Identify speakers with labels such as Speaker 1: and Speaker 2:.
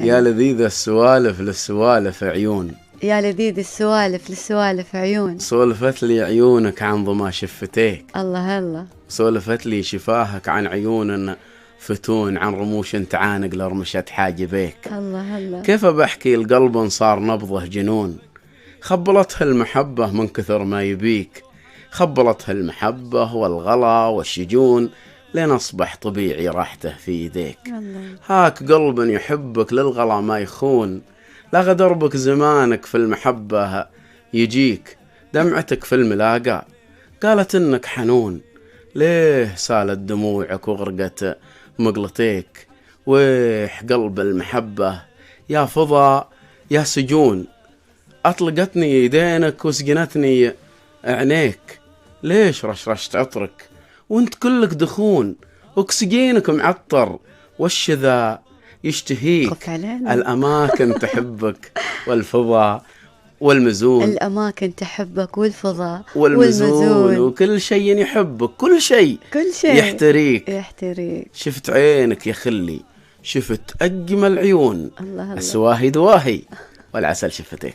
Speaker 1: يا لذيذ السوالف للسوالف عيون،
Speaker 2: يا لذيذ السوالف للسوالف عيون.
Speaker 1: سولفت لي عيونك عن ضما شفتيك،
Speaker 2: الله الله.
Speaker 1: سولفت لي شفاهك عن عيون فتون، عن رموش تعانق لرمشة حاجبيك.
Speaker 2: الله الله.
Speaker 1: كيف بحكي القلب صار نبضه جنون، خبلتها المحبة من كثر ما يبيك، خبلتها المحبة والغلا والشجون، لين أصبح طبيعي راحته في يديك.
Speaker 2: الله.
Speaker 1: هاك قلب يحبك للغلا ما يخون، لا دربك زمانك في المحبة يجيك، دمعتك في الملاقى قالت إنك حنون، ليه سالت دموعك وغرقت مقلتيك، ويح قلب المحبة يا فضا يا سجون، أطلقتني يدينك وسقنتني عينيك، ليش رشرشت عطرك وانت كلك دخون، وكسجينك معطر والشذا يشتهيك، الأماكن تحبك والفضا والمزون،
Speaker 2: الأماكن تحبك والفضاء
Speaker 1: والمزون، وكل شيء يحبك، كل شيء يحتريك. شفت عينك يا خلي، شفت أجمل عيون،
Speaker 2: الله الله.
Speaker 1: السواهي دواهي والعسل شفتيك.